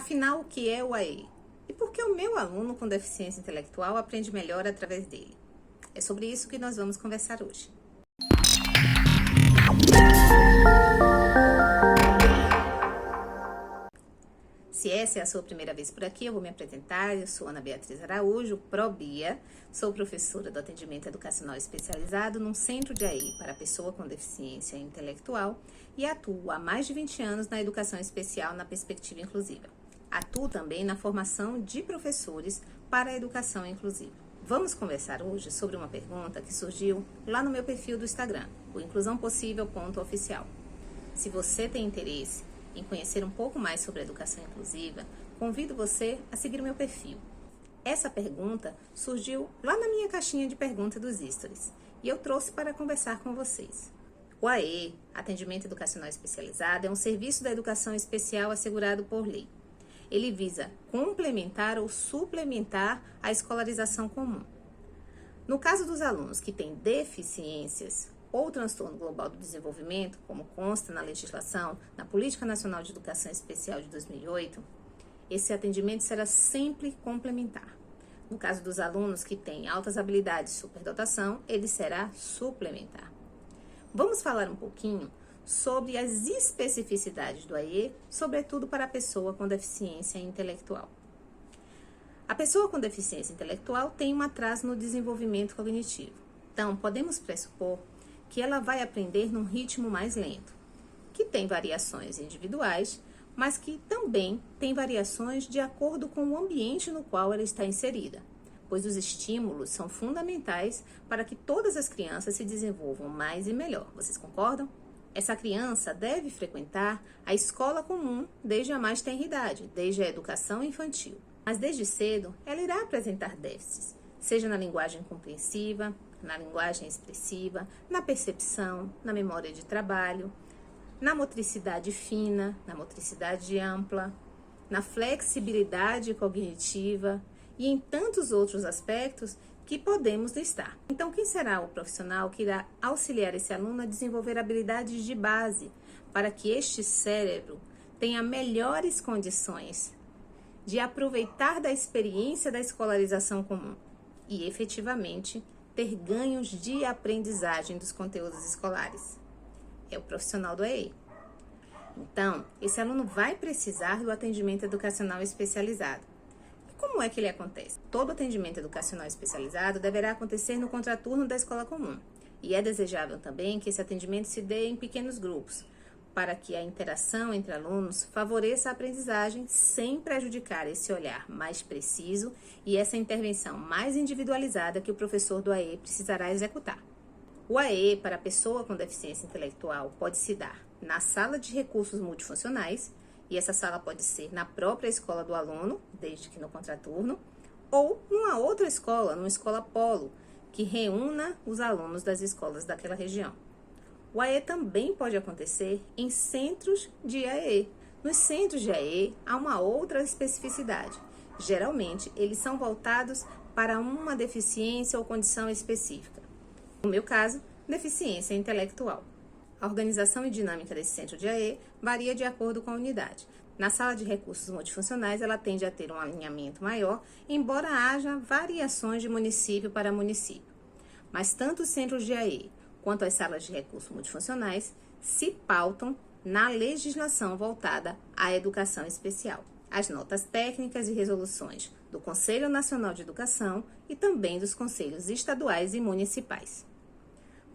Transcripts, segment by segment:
Afinal, o que é o AE? E por que o meu aluno com deficiência intelectual aprende melhor através dele? É sobre isso que nós vamos conversar hoje. Se essa é a sua primeira vez por aqui, eu vou me apresentar. Eu sou Ana Beatriz Araújo, ProBia, sou professora do atendimento educacional especializado num centro de AE para pessoa com deficiência intelectual e atuo há mais de 20 anos na educação especial na perspectiva inclusiva. Atuo também na formação de professores para a educação inclusiva. Vamos conversar hoje sobre uma pergunta que surgiu lá no meu perfil do Instagram, o inclusãopossível.oficial. Se você tem interesse em conhecer um pouco mais sobre a educação inclusiva, convido você a seguir o meu perfil. Essa pergunta surgiu lá na minha caixinha de perguntas dos stories e eu trouxe para conversar com vocês. O AE, Atendimento Educacional Especializado, é um serviço da educação especial assegurado por lei. Ele visa complementar ou suplementar a escolarização comum. No caso dos alunos que têm deficiências ou transtorno global do desenvolvimento, como consta na legislação, na Política Nacional de Educação Especial de 2008, esse atendimento será sempre complementar. No caso dos alunos que têm altas habilidades de superdotação, ele será suplementar. Vamos falar um pouquinho sobre as especificidades do AE, sobretudo para a pessoa com deficiência intelectual. A pessoa com deficiência intelectual tem um atraso no desenvolvimento cognitivo. Então, podemos pressupor que ela vai aprender num ritmo mais lento, que tem variações individuais, mas que também tem variações de acordo com o ambiente no qual ela está inserida, pois os estímulos são fundamentais para que todas as crianças se desenvolvam mais e melhor. Vocês concordam? Essa criança deve frequentar a escola comum desde a mais tenra idade, desde a educação infantil. Mas desde cedo, ela irá apresentar déficits, seja na linguagem compreensiva, na linguagem expressiva, na percepção, na memória de trabalho, na motricidade fina, na motricidade ampla, na flexibilidade cognitiva e em tantos outros aspectos que podemos listar. Então, quem será o profissional que irá auxiliar esse aluno a desenvolver habilidades de base para que este cérebro tenha melhores condições de aproveitar da experiência da escolarização comum e, efetivamente, ter ganhos de aprendizagem dos conteúdos escolares? É o profissional do AE. Então, esse aluno vai precisar do atendimento educacional especializado. E como é que ele acontece? Todo atendimento educacional especializado deverá acontecer no contraturno da escola comum. E é desejável também que esse atendimento se dê em pequenos grupos, para que a interação entre alunos favoreça a aprendizagem sem prejudicar esse olhar mais preciso e essa intervenção mais individualizada que o professor do AE precisará executar. O AE para a pessoa com deficiência intelectual pode se dar na sala de recursos multifuncionais, e essa sala pode ser na própria escola do aluno, desde que no contraturno, ou numa outra escola, numa escola polo, que reúna os alunos das escolas daquela região. O AE também pode acontecer em centros de AE. Nos centros de AE há uma outra especificidade. Geralmente, eles são voltados para uma deficiência ou condição específica. No meu caso, deficiência intelectual. A organização e dinâmica desse centro de AE varia de acordo com a unidade. Na sala de recursos multifuncionais, ela tende a ter um alinhamento maior, embora haja variações de município para município. Mas tanto os centros de AE quanto as salas de recursos multifuncionais se pautam na legislação voltada à educação especial. As notas técnicas e resoluções do Conselho Nacional de Educação e também dos conselhos estaduais e municipais.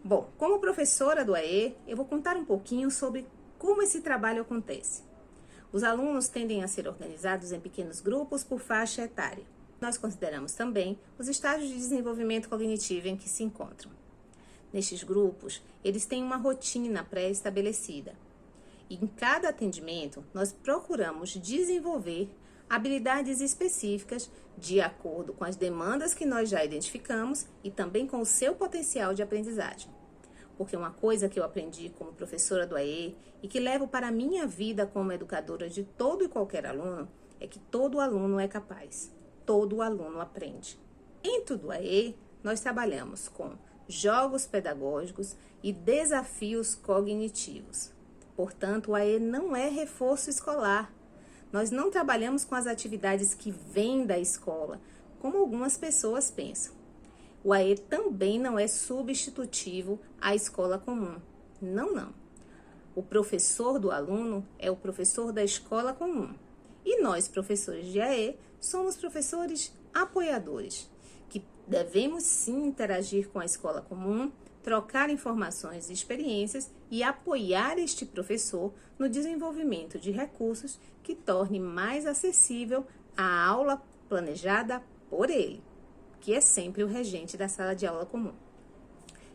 Bom, como professora do AE, eu vou contar um pouquinho sobre como esse trabalho acontece. Os alunos tendem a ser organizados em pequenos grupos por faixa etária. Nós consideramos também os estágios de desenvolvimento cognitivo em que se encontram. Nestes grupos, eles têm uma rotina pré-estabelecida. E em cada atendimento, nós procuramos desenvolver habilidades específicas de acordo com as demandas que nós já identificamos e também com o seu potencial de aprendizagem. Porque uma coisa que eu aprendi como professora do AE e que levo para a minha vida como educadora de todo e qualquer aluno é que todo aluno é capaz, todo aluno aprende. Dentro do AE, nós trabalhamos com jogos pedagógicos e desafios cognitivos. Portanto, o AE não é reforço escolar. Nós não trabalhamos com as atividades que vêm da escola, como algumas pessoas pensam. O AE também não é substitutivo à escola comum. Não, não. O professor do aluno é o professor da escola comum. E nós, professores de AE, somos professores apoiadores, que devemos sim interagir com a escola comum, trocar informações e experiências e apoiar este professor no desenvolvimento de recursos que torne mais acessível a aula planejada por ele, que é sempre o regente da sala de aula comum.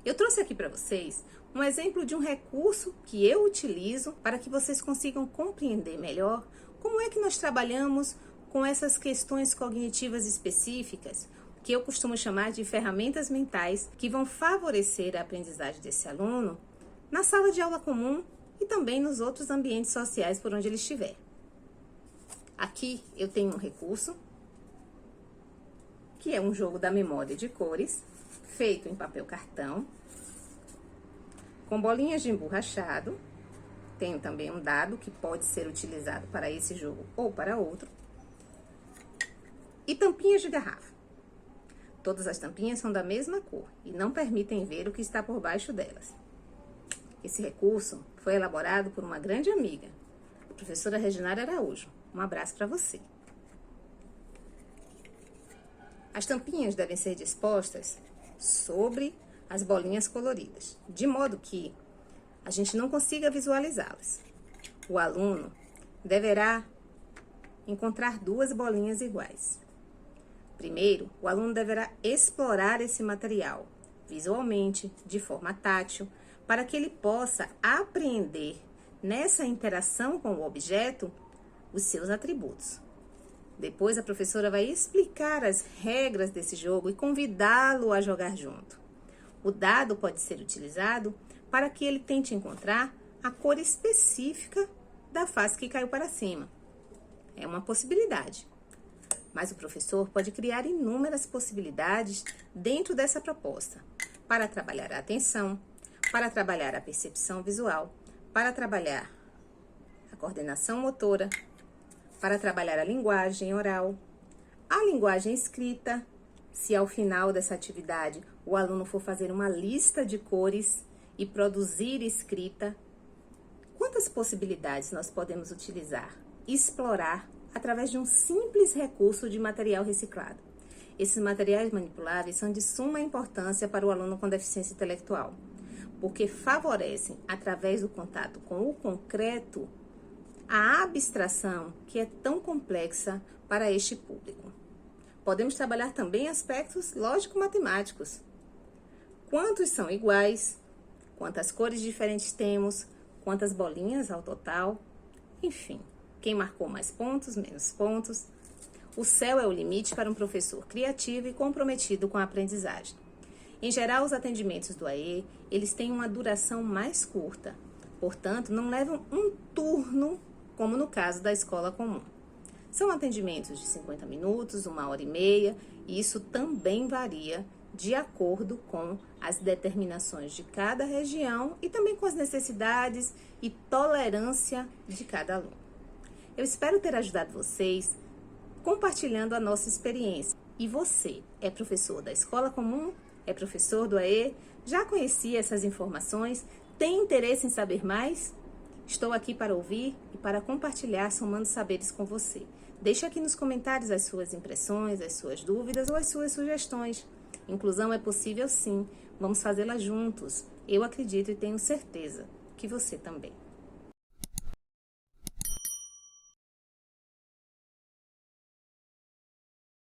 Eu trouxe aqui para vocês um exemplo de um recurso que eu utilizo para que vocês consigam compreender melhor como é que nós trabalhamos com essas questões cognitivas específicas, que eu costumo chamar de ferramentas mentais, que vão favorecer a aprendizagem desse aluno na sala de aula comum e também nos outros ambientes sociais por onde ele estiver. Aqui eu tenho um recurso, que é um jogo da memória de cores, feito em papel cartão, com bolinhas de emborrachado. Tenho também um dado que pode ser utilizado para esse jogo ou para outro. E tampinhas de garrafa. Todas as tampinhas são da mesma cor e não permitem ver o que está por baixo delas. Esse recurso foi elaborado por uma grande amiga, a professora Reginara Araújo. Um abraço para você. As tampinhas devem ser dispostas sobre as bolinhas coloridas, de modo que a gente não consiga visualizá-las. O aluno deverá encontrar duas bolinhas iguais. Primeiro, o aluno deverá explorar esse material visualmente, de forma tátil, para que ele possa apreender nessa interação com o objeto os seus atributos. Depois, a professora vai explicar as regras desse jogo e convidá-lo a jogar junto. O dado pode ser utilizado para que ele tente encontrar a cor específica da face que caiu para cima. É uma possibilidade. Mas o professor pode criar inúmeras possibilidades dentro dessa proposta, para trabalhar a atenção, para trabalhar a percepção visual, para trabalhar a coordenação motora, para trabalhar a linguagem oral, a linguagem escrita, se ao final dessa atividade o aluno for fazer uma lista de cores e produzir escrita. Quantas possibilidades nós podemos utilizar, explorar, através de um simples recurso de material reciclado? Esses materiais manipuláveis são de suma importância para o aluno com deficiência intelectual, porque favorecem, através do contato com o concreto, a abstração que é tão complexa para este público. Podemos trabalhar também aspectos lógico-matemáticos. Quantos são iguais? Quantas cores diferentes temos? Quantas bolinhas ao total? Enfim, quem marcou mais pontos, menos pontos? O céu é o limite para um professor criativo e comprometido com a aprendizagem. Em geral, os atendimentos do AE, eles têm uma duração mais curta. Portanto, não levam um turno, como no caso da escola comum. São atendimentos de 50 minutos, 1h30, e isso também varia de acordo com as determinações de cada região e também com as necessidades e tolerância de cada aluno. Eu espero ter ajudado vocês compartilhando a nossa experiência. E você é professor da escola comum? É professor do AE? Já conhecia essas informações? Tem interesse em saber mais? Estou aqui para ouvir e para compartilhar, somando saberes com você. Deixe aqui nos comentários as suas impressões, as suas dúvidas ou as suas sugestões. Inclusão é possível sim, vamos fazê-la juntos. Eu acredito e tenho certeza que você também.